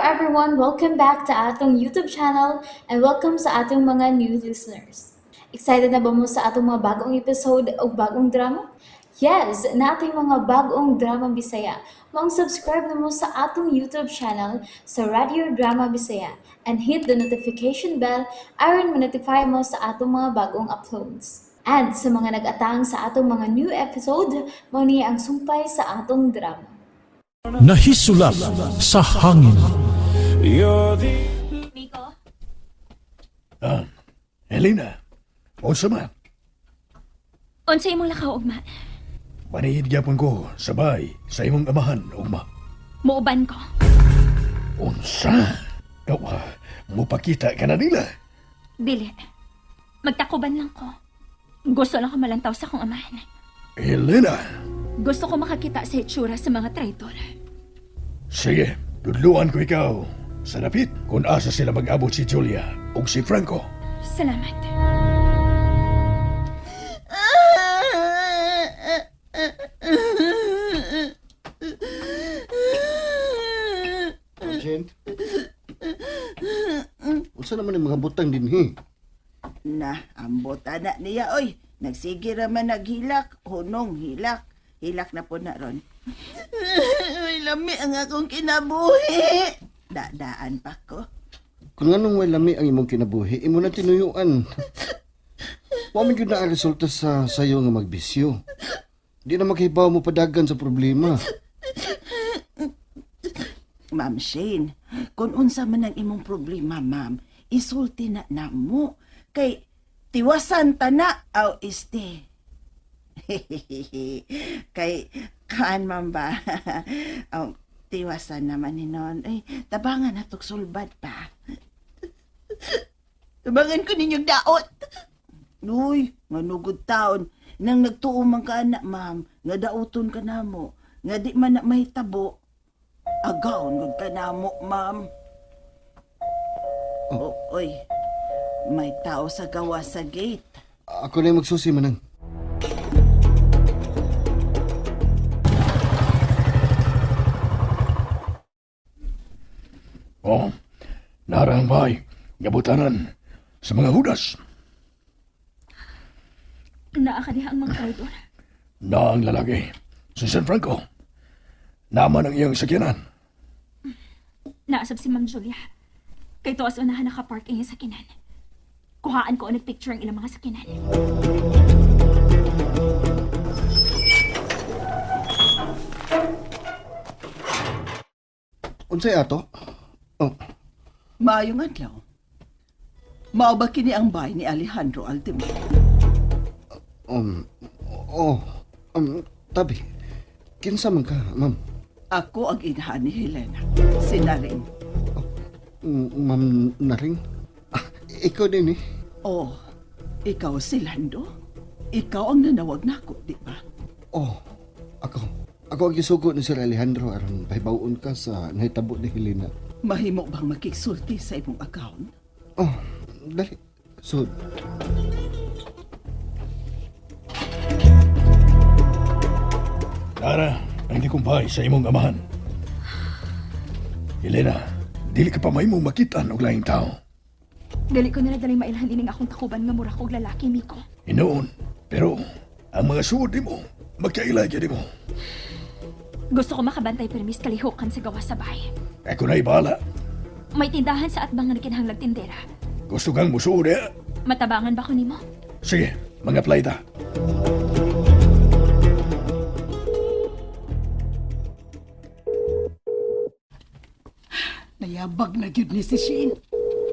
everyone, welcome back to atong YouTube channel and welcome sa atong mga new listeners. Excited na ba mo sa atong mga bagong episode o bagong drama? Yes, na ating mga bagong drama Bisaya. Mag-subscribe na mo sa atong YouTube channel sa Radio Drama Bisaya and hit the notification bell aron ma-notify mo sa atong mga bagong uploads. And sa mga nag-atang sa atong mga new episode, mo niya ang sumpay sa atong drama. Nahisulat sa hangin. Miko? Helena, unsa man? Unsa imong lakaw, ugma? Manihid gyapon ko sabay sa imong amahan, ugma. Muuban ko. Unsa? Mupakita ka na nila. Dili. Magtakuban lang ko. Gusto lang ko malantaw sa akong amahan. Helena, Gusto ko makakita sa itsura sa mga traitor. sige, tudluan ko ikaw. Sa dapit kung asa sila mag-abot si Julia o si Franco. Salamat. Jen? Unsa naman yung mga butang din, he? Na, ambot anak niya, oy. Nagsige raman naghilak, hunong hilak. Hilak na po na ron. Ay, lami ang akong kinabuhi. Dadaan pa ko. Kung anong may lami ang imong kinabuhi, imo na tinuyuan. Wa man gyud na ang resulta sa sayo nga magbisyo. Di na makahibaw mo padagan sa problema. Ma'am Shane, kung unsa man ang imong problema, ma'am, isulti na namo. Kay tiwasan ta na, aw este. Kay kaan man ba? Tiwasan naman ni non. Ay, tabangan na sulbad pa. Tabangan ko ninyong daot. Uy, manugod taon. Nang nagtuo man ka anak, ma'am, nga dauton ka na mo. Nga di man na mahitabo. Agaon gud ka na mo, ma'am. Oh, oy. May tao sa gawa sa gate. Ako na yung magsusi manang. Oh, narang bay, gabutanan sa mga hudas. Naa ka diha ang mga traitor. Na ang lalaki, si San Franco. Naman ang iyang sakyanan. Naasab si Ma'am Julia. Kay tuwas unahan nakapark ang iyang sakinan. Kuhaan ko ang nagpicture ang ilang mga sakinan. Unsay ato? Oh, Maayong adlaw. Mao ba kini ang bahay ni Alejandro Altemir? um, oh, tabi. Kinsa man ka, ma'am? Ako ang inahan ni Helena, si Naring. Ma'am Naring? Ikaw din eh. Oh, ikaw si Lando? Ikaw ang nanawag nako, di ba? Oh, ako ang gisugo ni Sir Alejandro aron pahibawon ka sa nahitabo ni Helena. Mahimo bang makiksulti sa imong account? Oh, dali. So, Nara, ang di kumpay sa imong amahan. Helena, dili ka pa may mong makita og laing tao. Dili ko nila daling mailhan ining akong takuban nga mura kog lalaki, Miko. Inoon, pero ang mga suod mo, magkailay ka mo. Gusto ko makabantay permis kalihukan sa gawa sa bahay. Ako na ibala. May tindahan sa atbang nga nakinahanglag tindera. Gusto kang musuod eh? Matabangan ba ko nimo? Sige, mga playta. Nayabag na gyud ni si Shane.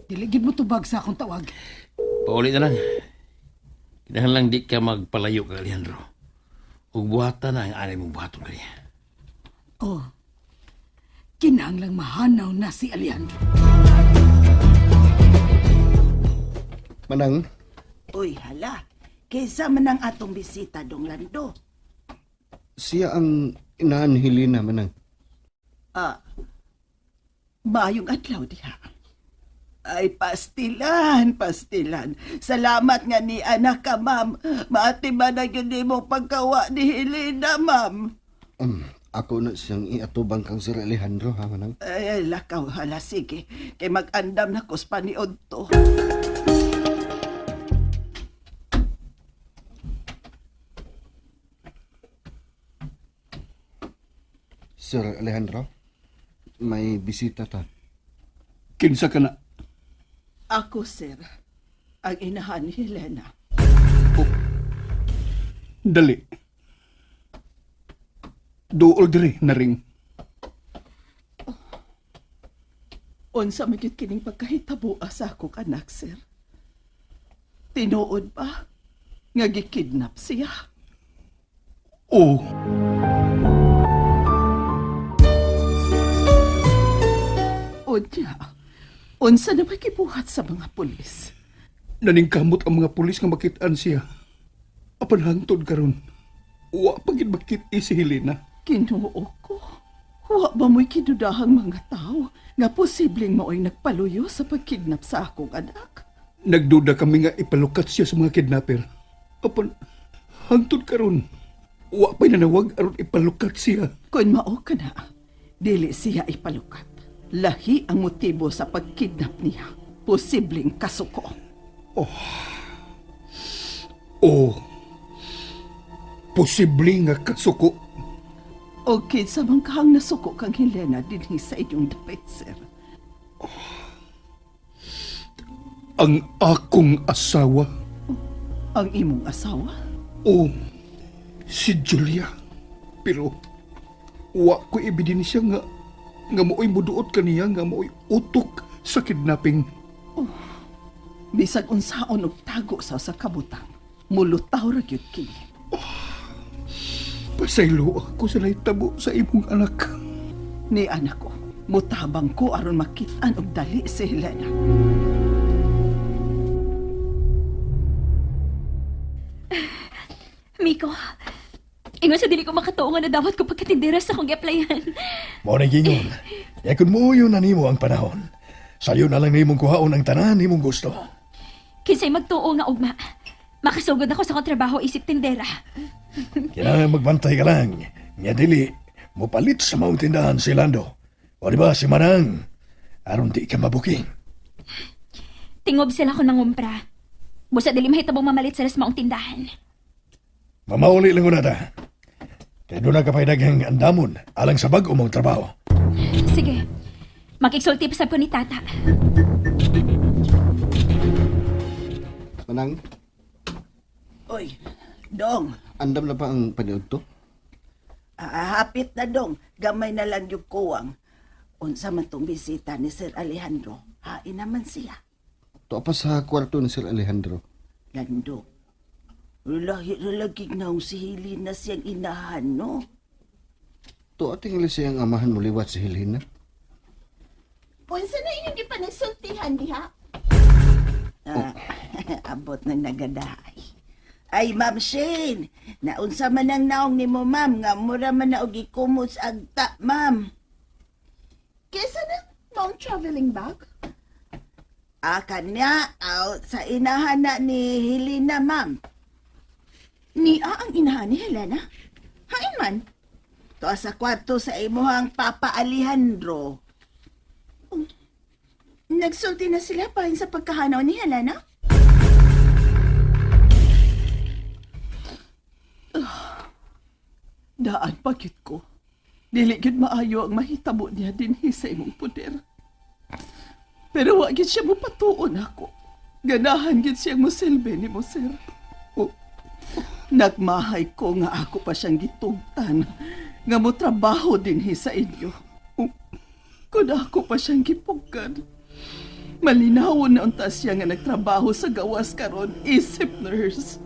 Dili gyud mo tubag sa akong tawag. Paulit na lang. Kinahan lang di ka magpalayo ka, Alejandro. Ug buhatan na ang anay mong buhaton kaniya. Oh, kinahanglang mahanaw na si Alejandro. manang, Uy, hala. Kaysa man ang atong bisita, Dong Lando. siya ang inahan ni Helena, manang. Maayong adlaw diha. Ay, pastilan. Salamat nga ni anak ka, ma'am. Maatiman na yun mo pagkawa ni Helena, ma'am. Ako na siyang iatubang kang Sir Alejandro, ha, manang? Ay, lakaw, hala, sige. Kay mag-andam na kus paniod to. Sir Alejandro, may bisita ta. Kinsa ka na? Ako, sir, ang inahan ni Helena. Dali. Duol diri na ring. Unsa magit kining pagkahitabo sa ako kanak, sir? Tinuod ba? Nga gikidnap siya? Oh, Unya, unsa na makibuhat sa mga pulis? naningkamot ang mga pulis nga makitaan siya. Apan hangtod karon. Wa pagid makit si Helena. Kinuo ko. Wa ba mo'y kinudahang mga tao nga posibleng mao'y nagpaluyo sa pagkidnap sa akong anak? Nagduda kami nga ipalukat siya sa mga kidnapper. Apan hangtod karon. Wa pa'y nanawag aron ipalukat siya. Kung mao ka na, dili siya ipalukat. Lahi ang motibo sa pagkidnap niya. Posibleng kasuko. Oh, posible nga kasuko. O kinsa man kahang nasuko kang Helena dinhi sa inyong dapit, sir. Ang akong asawa. Ang imong asawa? Oh, si Julia. Pero, wa ko ebidensya nga mooy muduot kaniya nga mooy utok sa kidnapping. Bisag unsaon og tago sa kabutang. Mulutaw ra gyud kini. Pasaylo ako sa nahitabo sa imong anak. Ni anak ko, mutabang ko aron makit-an og dali si Helena. Miko, ingon sa dili ko makatuo nga nadawat ko pagkatindera sa akong gi-applyan. Mao na gingon. Ya kun muuyo na nimo ang panahon. Sayo na lang nimong kuhaon ang tanan nimong gusto. Kinsay magtuo nga ugma. Makasugod ako sa akong trabaho isip tindera. Kailangan magbantay ka lang. Nga dili, mupalit sa maong tindahan si Lando. O di ba si Manang? Aron di ka mabuking. Tingob sila ko nangumpra. Busa dili mahitabong mamalit sila sa maong tindahan. Mamauli lang una ta. Kaya doon na kapay daghang andamon alang sa bag-o mong trabaho. Sige, makiksulti pa sab ko ni tata. Manang, Oy, Dong, andam na ba ang paniod to? hapit na Dong. Gamay na lang yung kuwang. Unsa man tong bisita ni Sir Alejandro. Hain naman siya. To pa sa kwarto ni Sir Alejandro. Lando. Lagi na si Helena siyang inahan, no? To ating siyang amahan mo liwat si Helena. Punsa na inyong gipanagsultihan diha? Abot ng nagadahay. Ay, Ma'am Shane, naunsa man ang naong ni mo, ma'am, nga mura man na og ikumot sa agta, ma'am. Kesa na mong traveling bag? Kanya, sa inahan na ni Helena, ma'am. Niya ang inahan ni Helena? Hain man? To sa kwarto sa imuhang Papa Alejandro. Nagsulti na sila pahin sa pagkahanaw ni Helena? Daan pagit ko. Dili gid maayo ang mahitabo niya dinhi sa imong poder. Pero wa gid siya mo patuon ako. Ganahan gid siyang mosilbi ni mo, sir. Nagmahay ko nga ako pa siyang gitugtan nga mo trabaho dinhi sa inyo. Kung ako pa siyang gipugkan, malinawon na unta siya nga nagtrabaho sa gawas karon isip nurse.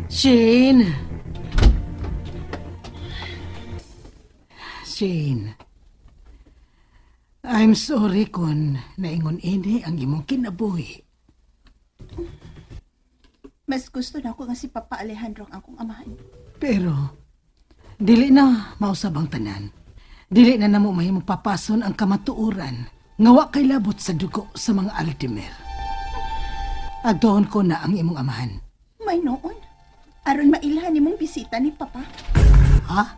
Shane! Shane, I'm sorry kung naingon ini ang imong kinabuhi. Mas gusto na ako nga si Papa Alejandro ang akong amahan. Pero, dili na mausab ang tanan. Dili na namo mahimong papason ang kamatuoran nga wa kay labot sa dugo sa mga Altimer. Adon ko na ang imong amahan. May noon. Aron mailhan nimong bisita ni Papa. Ha?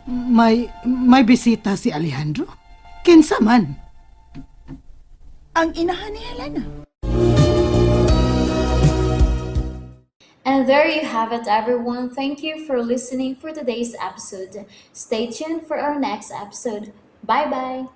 May bisita si Alejandro? Kinsa man? Ang inahan ni Helena. And there you have it, everyone. Thank you for listening for today's episode. Stay tuned for our next episode. Bye bye.